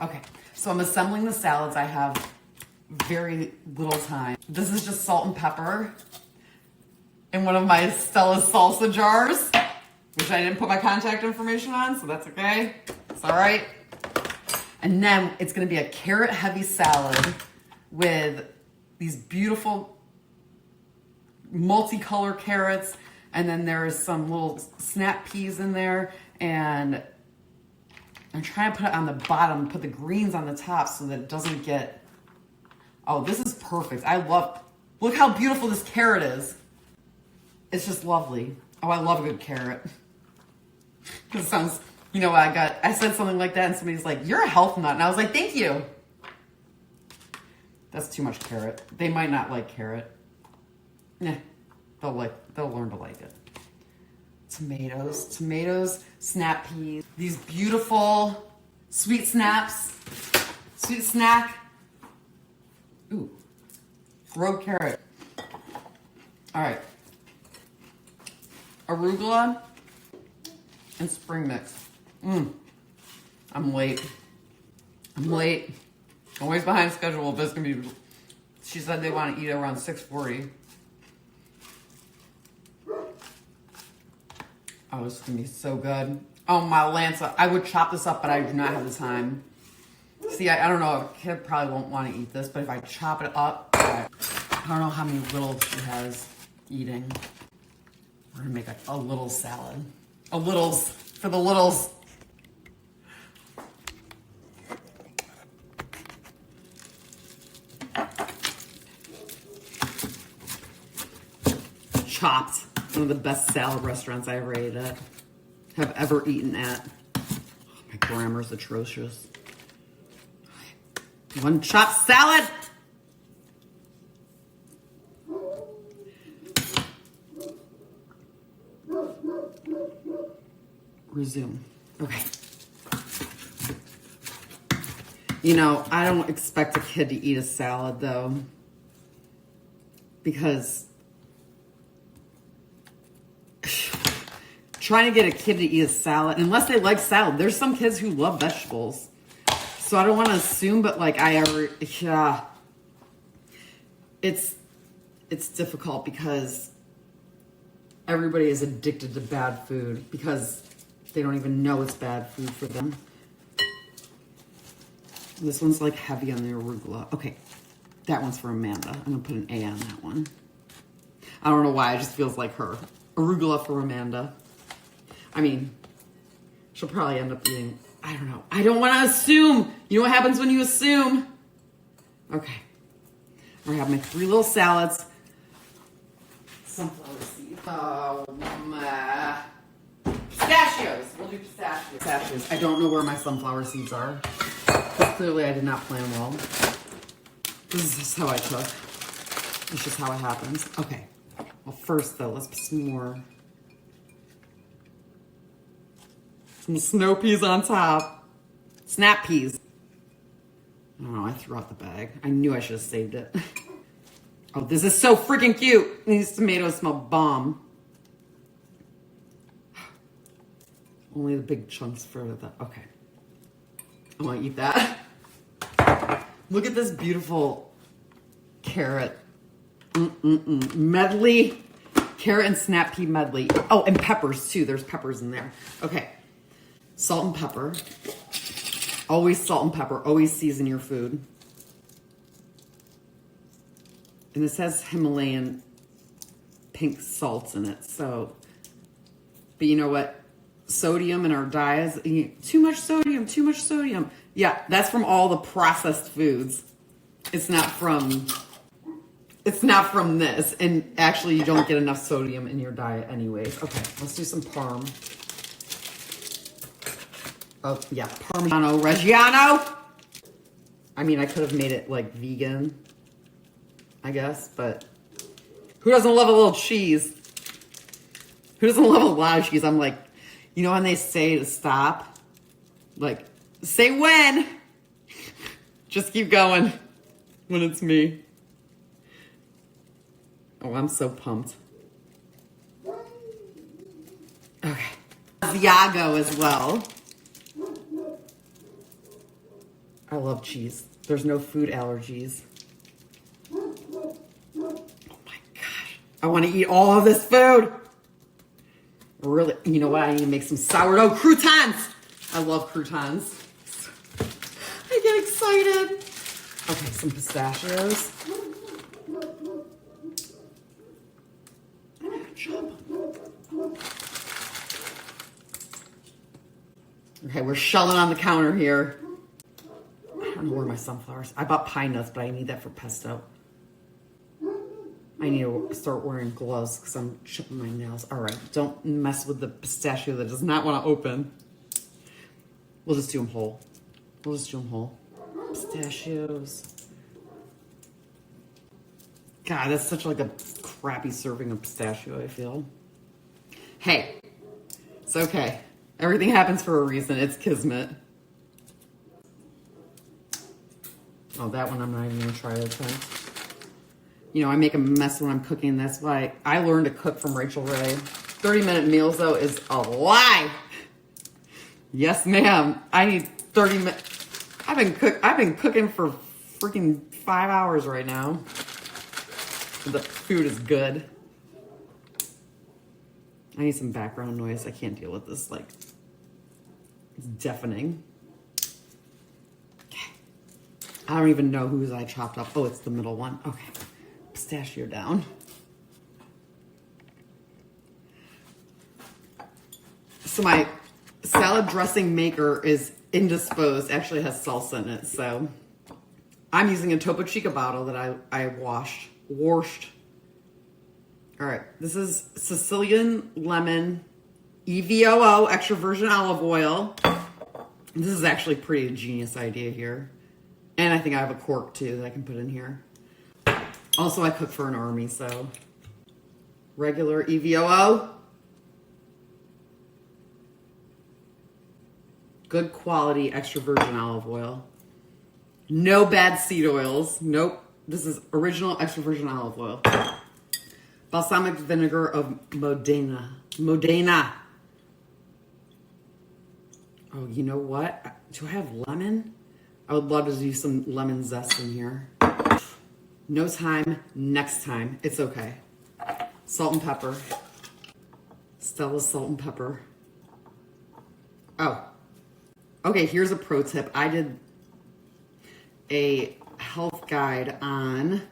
Okay, so I'm assembling the salads. I have very little time. This is just salt and pepper in one of my Stella's salsa jars, which I didn't put my contact information on, so that's okay. It's all right. And then it's gonna be a carrot heavy salad with these beautiful multicolor carrots, and then there's some little snap peas in there, and I'm trying to put it on the bottom, put the greens on the top so that it doesn't get, oh, this is perfect. Look how beautiful this carrot is. It's just lovely. Oh, I love a good carrot. It sounds, you know, I said something like that and somebody's like, you're a health nut. And I was like, thank you. That's too much carrot. They might not like carrot. Nah, they'll learn to like it. Tomatoes, snap peas, these beautiful sweet snaps, sweet snack. Ooh, rogue carrot. All right. Arugula and spring mix. I'm late. Always behind schedule, but it's gonna be, she said they want to eat around 6:40. Oh, this is gonna be so good. Oh, my Lanza. I would chop this up, but I do not have the time. See, I don't know, a kid probably won't want to eat this, but if I chop it up, I don't know how many littles she has eating. We're gonna make a little salad. A littles, for the littles. Chopped. One of the best salad restaurants I ever ate at. Have ever eaten at. Oh, my grammar's atrocious. One chopped salad. Resume. Okay. You know, I don't expect a kid to eat a salad though, because trying to get a kid to eat a salad, unless they like salad, there's some kids who love vegetables. So I don't want to assume, but like it's difficult because everybody is addicted to bad food because they don't even know it's bad food for them. This one's like heavy on the arugula. Okay, that one's for Amanda. I'm gonna put an A on that one. I don't know why, it just feels like her. Arugula for Amanda. I mean, she'll probably end up eating, I don't know. I don't want to assume. You know what happens when you assume? Okay. I have my 3 little salads. Sunflower seeds. Oh, pistachios. We'll do pistachios. I don't know where my sunflower seeds are. Because clearly I did not plan well. This is just how I cook. It's just how it happens. Okay. Well, first though, let's put some snow peas on top. Snap peas. I don't know, I threw out the bag. I knew I should have saved it. Oh, this is so freaking cute. These tomatoes smell bomb. Only the big chunks for the, okay. I want to eat that. Look at this beautiful carrot. Medley. Carrot and snap pea medley. Oh, and peppers too. There's peppers in there. Okay. Salt and pepper. Always salt and pepper. Always season your food. And this has Himalayan pink salts in it. So, but you know what? Sodium in our diets. Too much sodium. Yeah, that's from all the processed foods. It's not from this. And actually, you don't get enough sodium in your diet anyways. Okay, let's do some parm. Oh, yeah, Parmigiano Reggiano. I mean, I could have made it like vegan, I guess, but who doesn't love a little cheese? Who doesn't love a lot of cheese? I'm like, you know when they say to stop? Like, say when. Just keep going when it's me. Oh, I'm so pumped. Okay. Asiago as well. I love cheese. There's no food allergies. Oh my gosh. I want to eat all of this food. Really, you know what? I need to make some sourdough croutons. I love croutons. I get excited. Okay, some pistachios. I'm gonna chop them. Okay, we're shelling on the counter here. I don't know where my sunflowers. I bought pine nuts, but I need that for pesto. I need to start wearing gloves because I'm chipping my nails. All right, don't mess with the pistachio that does not want to open. We'll just do them whole. We'll just do them whole. Pistachios. God, that's such like a crappy serving of pistachio, I feel. Hey, it's okay. Everything happens for a reason. It's kismet. Oh, that one I'm not even going to try to attempt. You know, I make a mess when I'm cooking. That's why I learned to cook from Rachel Ray. 30-minute meals, though, is a lie. Yes, ma'am. I need 30 minutes. I've been cooking for freaking 5 hours right now. The food is good. I need some background noise. I can't deal with this. Like, it's deafening. Okay. I don't even know whose I chopped up. Oh, it's the middle one. Okay. Pistachio down. So my salad dressing maker is indisposed. Actually has salsa in it. So I'm using a Topo Chico bottle that I washed. All right, this is Sicilian lemon, EVOO, extra virgin olive oil. This is actually pretty genius idea here. And I think I have a cork too that I can put in here. Also, I cook for an army, so regular EVOO. Good quality extra virgin olive oil. No bad seed oils. Nope. This is original extra virgin olive oil. Balsamic vinegar of Modena. Oh, you know what? Do I have lemon? I would love to do some lemon zest in here. No time, next time. It's okay. Salt and pepper. Stella's salt and pepper. Oh. Okay, here's a pro tip. I did a health guide on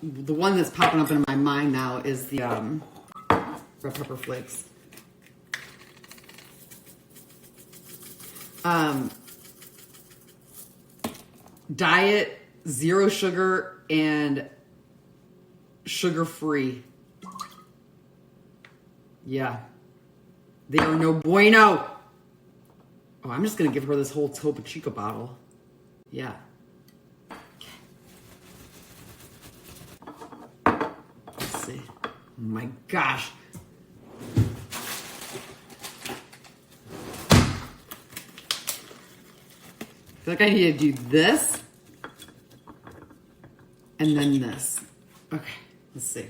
the one that's popping up in my mind now is the red pepper flakes. Diet, zero sugar, and sugar-free. Yeah. They are no bueno. Oh, I'm just going to give her this whole Topo Chico bottle. Yeah. Let's see. Oh my gosh. I feel like I need to do this and then this. Okay, let's see.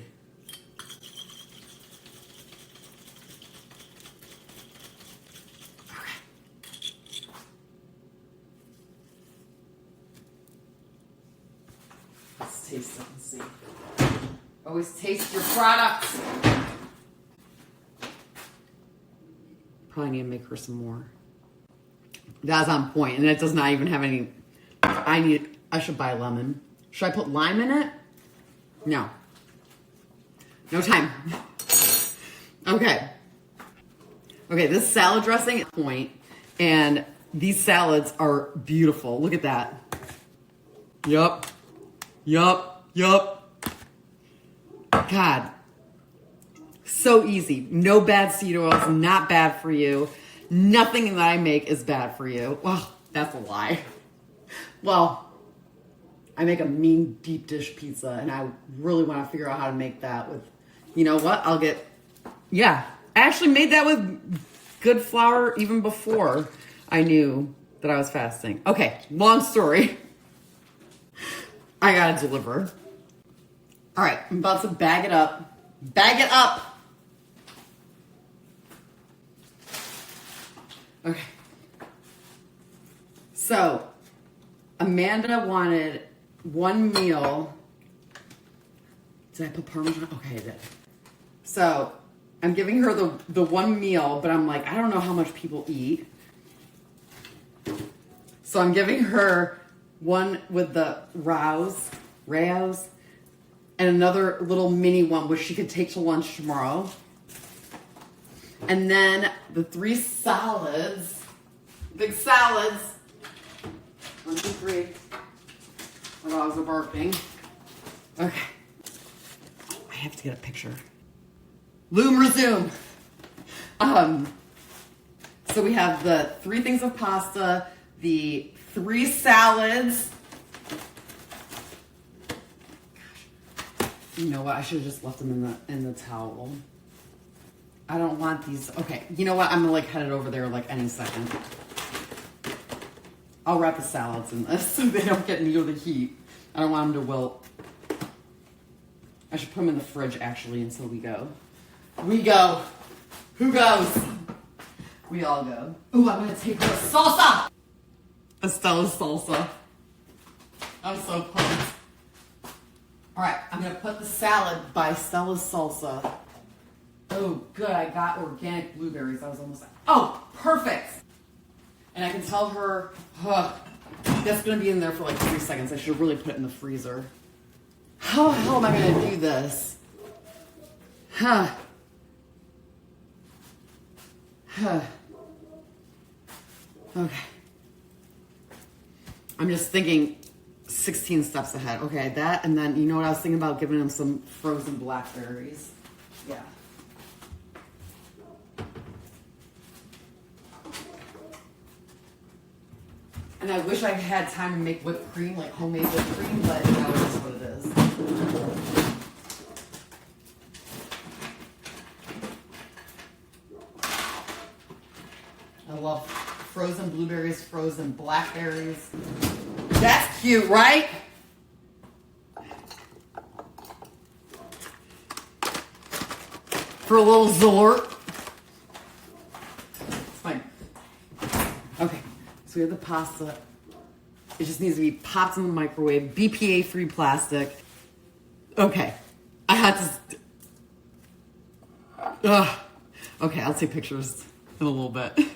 Okay. Let's taste it and see. Always taste your products. Probably need to make her some more. That's on point, and it does not even have any. I should buy lemon. Should I put lime in it? No. No time. Okay. Okay, this salad dressing is on point, and these salads are beautiful. Look at that. Yup. God. So easy. No bad seed oils, not bad for you. Nothing that I make is bad for you. Well, that's a lie. Well, I make a mean deep dish pizza, and I really want to figure out how to make that with, you know what? I actually made that with good flour even before I knew that I was fasting. Okay, long story. I gotta deliver. All right, I'm about to bag it up. Bag it up. Okay. So, Amanda wanted one meal. Did I put Parmesan? Okay, I did. So I'm giving her the one meal, but I'm like, I don't know how much people eat. So I'm giving her one with the Raos, and another little mini one which she could take to lunch tomorrow. And then the 3 salads, big salads. 1, 2, 3. My dogs are barking. Okay. I have to get a picture. Loom resume. So we have the 3 things of pasta, the 3 salads. Gosh. You know what? I should have just left them in the towel. I don't want these. Okay, you know what? I'm gonna head it over there any second. I'll wrap the salads in this so they don't get near the heat. I don't want them to wilt. I should put them in the fridge actually until we go. We go. Who goes? We all go. Ooh, I'm gonna take her salsa. Estella's salsa. I'm so pumped. All right, I'm gonna put the salad by Stella's salsa. Oh, good. I got organic blueberries. I was almost like, oh, perfect. And I can tell her, that's going to be in there for 3 seconds. I should really put it in the freezer. How the hell am I going to do this? Okay. I'm just thinking 16 steps ahead. Okay, that, and then you know what I was thinking about? Giving them some frozen blackberries. Yeah. And I wish I had time to make whipped cream, homemade whipped cream, but you know, it is what it is. I love frozen blueberries, frozen blackberries. That's cute, right? For a little zort. It's fine. Okay. So we have the pasta. It just needs to be popped in the microwave. BPA-free plastic. Okay. I had to... Okay, I'll take pictures in a little bit.